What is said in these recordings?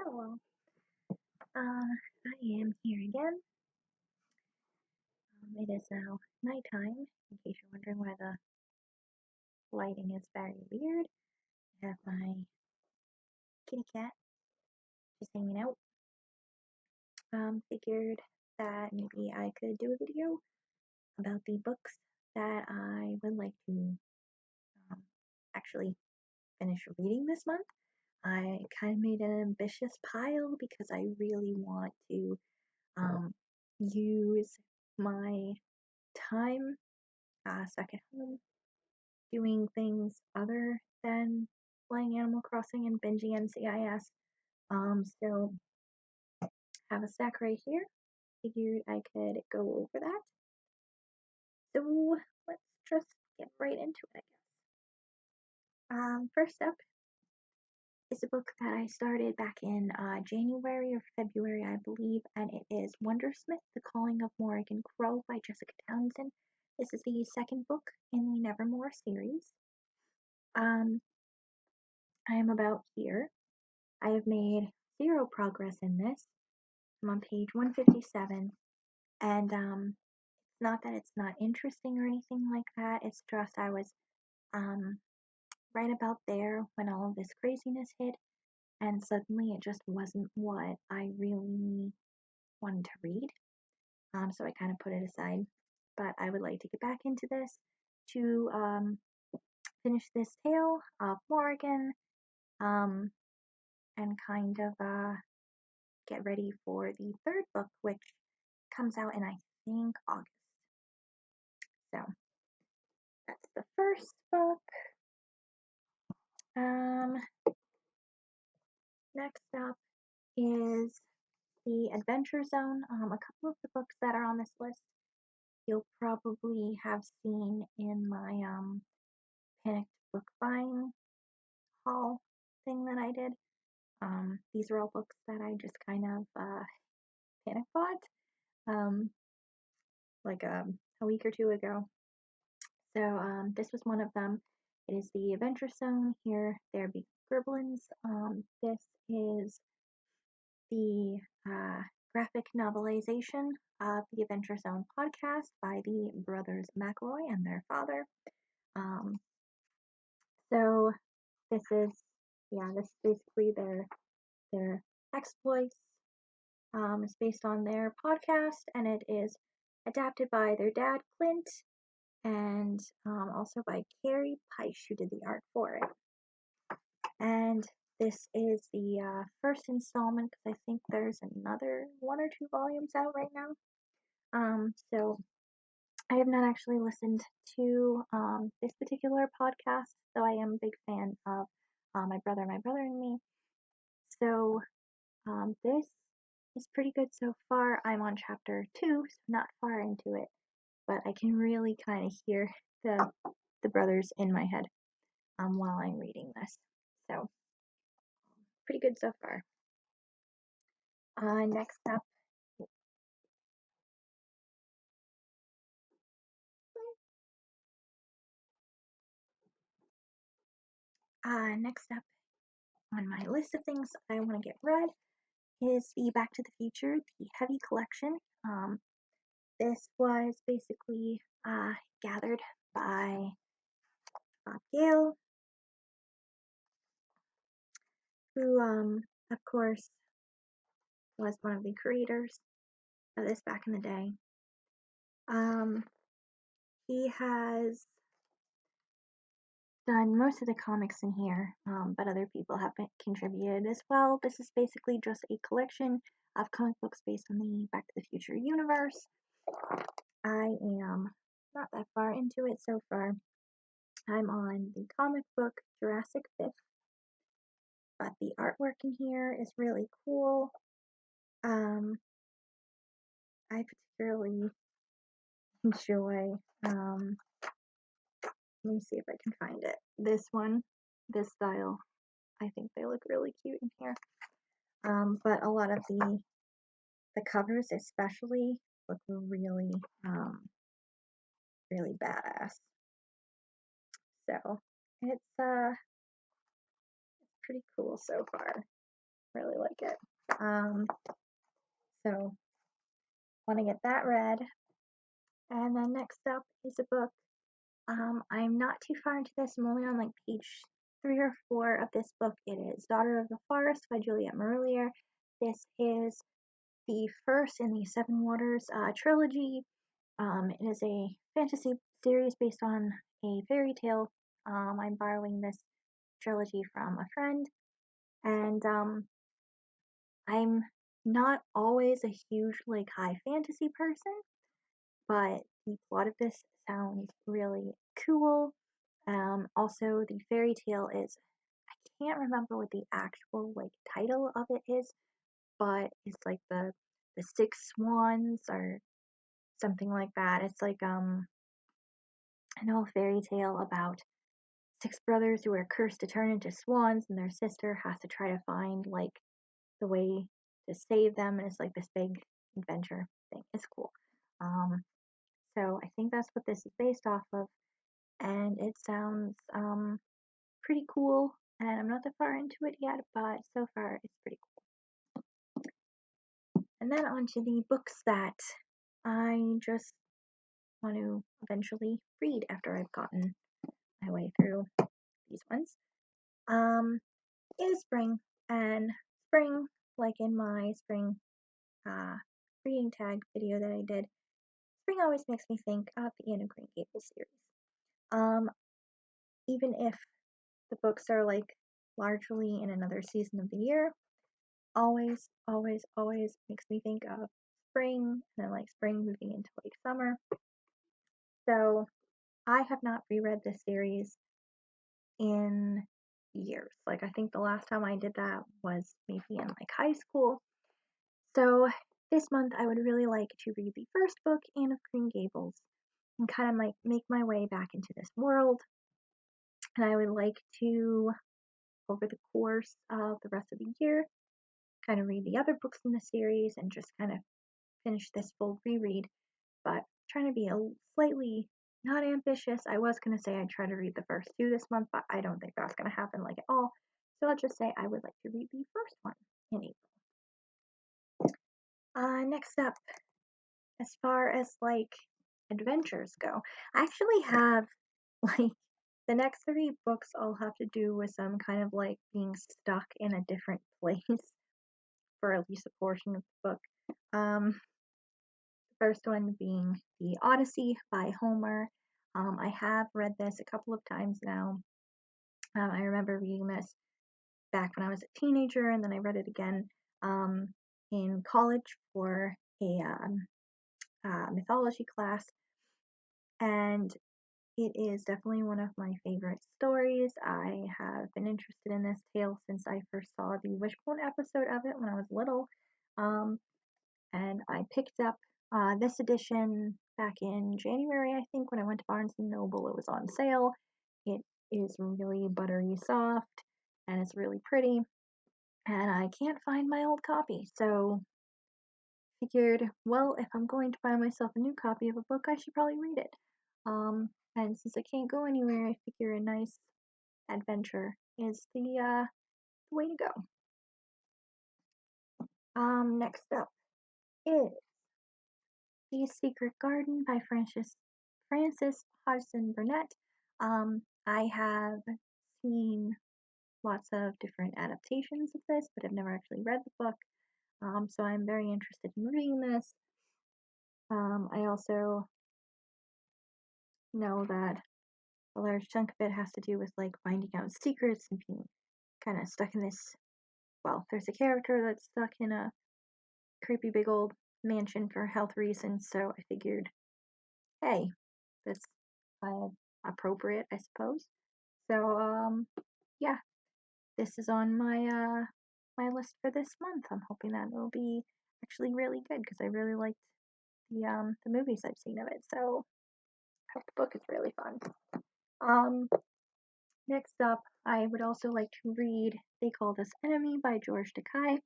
Hello. I am here again. It is now nighttime, in case you're wondering why the lighting is very weird. I have my kitty cat just hanging out. Figured that maybe I could do a video about the books that I would like to um, actually finish reading this month. I kind of made an ambitious pile because I really want to use my time stuck at home doing things other than playing Animal Crossing and binging NCIS. So have a stack right here. Figured I could go over that. So let's just get right into it, I guess. First up is a book that I started back in January or February, I believe, and it is Wondrous, The Calling of Morrigan Crow by Jessica Townsend. This is the second book in the Nevermore series. I am about here. I have made 0 progress in this. I'm on page 157, and it's not that it's not interesting or anything like that. It's just I was right about there when all of this craziness hit, and suddenly it just wasn't what I really wanted to read. So I kind of put it aside. But I would like to get back into this to finish this tale of Morrigan, and kind of get ready for the third book, which comes out in, I think, August. So that's the first book. Next up is the Adventure Zone. A couple of the books that are on this list you'll probably have seen in my panicked book buying haul thing that I did. These are all books that I just kind of panic bought like a week or two ago. So this was one of them. It is the Adventure Zone. Here, there be Gremlins. This is the graphic novelization of the Adventure Zone podcast by the brothers McElroy and their father. So this is basically their exploits. It's based on their podcast, and it is adapted by their dad Clint, and also by Carrie Peisch, who did the art for it. And this is the first installment, because I think there's another 1 or 2 volumes out right now. So I have not actually listened to this particular podcast, though I am a big fan of my brother and me. So this is pretty good so far. I'm on chapter 2, so not far into it, but I can really kind of hear the brothers in my head while I'm reading this. So pretty good so far. Next up, on my list of things I want to get read is the Back to the Future, the Heavy Collection. This was basically gathered by Gail, who, of course, was one of the creators of this back in the day. He has done most of the comics in here, but other people have contributed as well. This is basically just a collection of comic books based on the Back to the Future universe. I am not that far into it so far. I'm on the comic book Jurassic 5th, but the artwork in here is really cool. I particularly enjoy, let me see if I can find it. This one, this style. I think they look really cute in here. But a lot of the covers especially look really, really badass. So it's pretty cool so far. really like it. So want to get that read. And then next up is a book. I'm not too far into this. I'm only on like page 3 or 4 of this book. It is Daughter of the Forest by Juliet Marillier. This is the first in the Seven Waters trilogy. It is a fantasy series based on a fairy tale. I'm borrowing this trilogy from a friend, and I'm not always a huge like high fantasy person, but the plot of this sounds really cool. Also, the fairy tale is, I can't remember what the actual like title of it is, but it's like the six swans or something like that. It's like an old fairy tale about six brothers who are cursed to turn into swans, and their sister has to try to find like the way to save them, and it's like this big adventure thing. It's cool. Um, so I think that's what this is based off of, and it sounds pretty cool. And I'm not that far into it yet, but so far it's pretty cool. And then on to the books that I just want to eventually read after I've gotten my way through these ones. It is spring, and spring, like in my spring uh, reading tag video that I did, spring always makes me think of the Anne of Green Gables series. Even if the books are like largely in another season of the year, always, always, always makes me think of spring, and then like spring moving into like summer. So I have not reread this series in years. Like I think the last time I did that was maybe in like high school. So this month I would really like to read the first book, Anne of Green Gables, and kind of like make my way back into this world. And I would like to, over the course of the rest of the year, kind of read the other books in the series and just kind of finish this full reread. But trying to be a slightly not ambitious. I was going to say I'd try to read the first 2 this month, but I don't think that's going to happen like at all. So I'll just say I would like to read the first one in April. Next up, as far as like adventures go, I actually have like the next 3 books all have to do with some kind of like being stuck in a different place for at least a portion of the book. The first one being the Odyssey by Homer. I have read this a couple of times now. I remember reading this back when I was a teenager, and then I read it again in college for a mythology class, and it is definitely one of my favorite stories. I have been interested in this tale since I first saw the Wishbone episode of it when I was little, and I picked up this edition back in January, I think, when I went to Barnes & Noble. It was on sale. It is really buttery soft, and it's really pretty, and I can't find my old copy, so figured, well, if I'm going to buy myself a new copy of a book, I should probably read it. And since I can't go anywhere, I figure a nice adventure is the way to go. Next up is The Secret Garden by Frances Hodgson Burnett. I have seen lots of different adaptations of this, but I've never actually read the book. So I'm very interested in reading this. I also know that a large chunk of it has to do with like finding out secrets and being kind of stuck in this. Well, there's a character that's stuck in a creepy big old mansion for health reasons, so I figured, hey, that's appropriate, I suppose. So, yeah, this is on my list for this month. I'm hoping that it'll be actually really good because I really liked the movies I've seen of it. So, I hope the book is really fun. Next up, I would also like to read They Called Us Enemy by George Takei.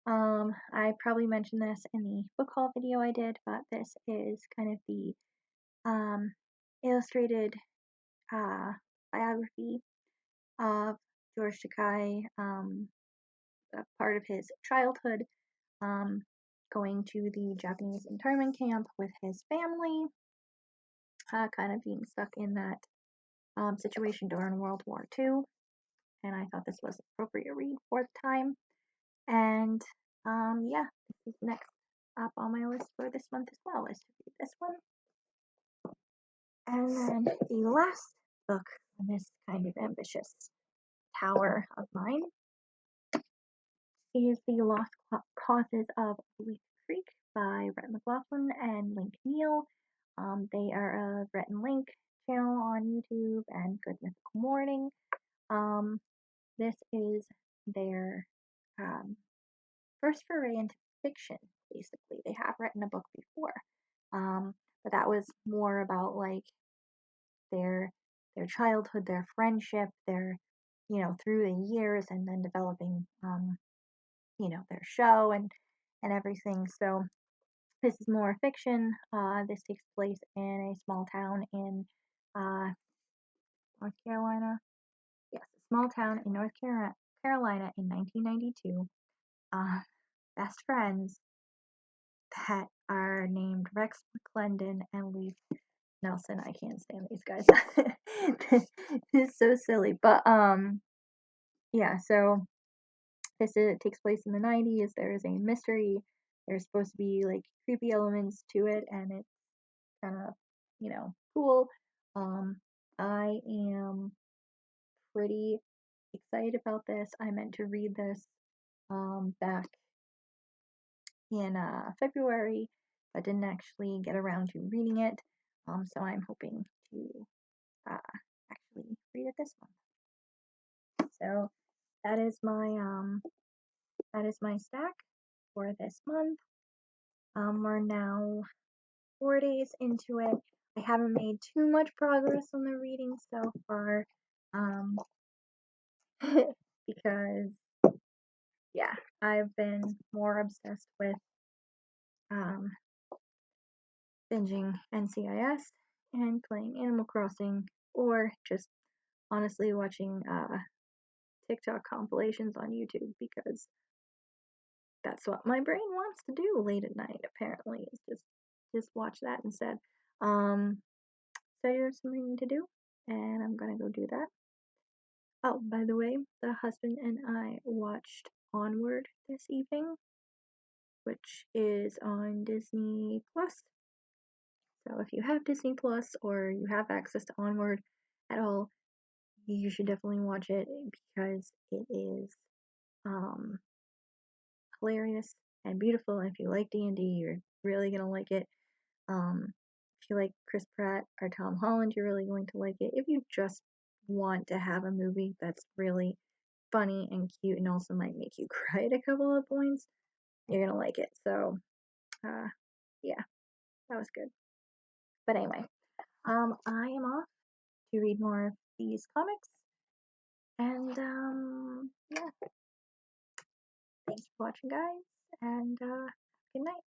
I probably mentioned this in the book haul video I did, but this is kind of the illustrated biography of George Takei. a part of his childhood, going to the Japanese internment camp with his family, kind of being stuck in that situation during World War II. And I thought this was an appropriate read for the time. And yeah, this is next up on my list for this month as well, is to read this one. And then the last book on this kind of ambitious tower of mine is The Lost Causes of Leaf Creek by Rhett McLaughlin and Link Neal. They are a Rhett and Link channel on YouTube and Good Mythical Morning. This is their first foray into fiction, basically. They have written a book before, but that was more about like their childhood, their friendship, their through the years, and then developing their show and everything. So this is more fiction. This takes place in a small town in North Carolina. Yes, a small town in North Carolina in 1992. Best friends that are named Rex McClendon and Leaf Nelson. I can't stand these guys. It's so silly. But yeah, so takes place in the 90s. There is a mystery. There's supposed to be like creepy elements to it, and it's kind of, cool. I am pretty excited about this. I meant to read this back in February, but didn't actually get around to reading it. So I'm hoping to actually read it this month. So that is my stack for this month. We're now 4 days into it. I haven't made too much progress on the reading so far, because yeah, I've been more obsessed with binging NCIS and playing Animal Crossing, or just honestly watching TikTok compilations on YouTube, because that's what my brain wants to do late at night, apparently, is just watch that instead. So there's something to do, and I'm gonna go do that. Oh, by the way, the husband and I watched Onward this evening, which is on Disney Plus. So if you have Disney Plus or you have access to Onward at all, you should definitely watch it, because it is hilarious and beautiful. And if you like D&D, you're really gonna like it. If you like Chris Pratt or Tom Holland, you're really going to like it. If you just want to have a movie that's really funny and cute and also might make you cry at a couple of points, you're gonna like it. So, yeah, that was good. But anyway, I am off to read more of these comics, and yeah, thanks for watching, guys, and good night.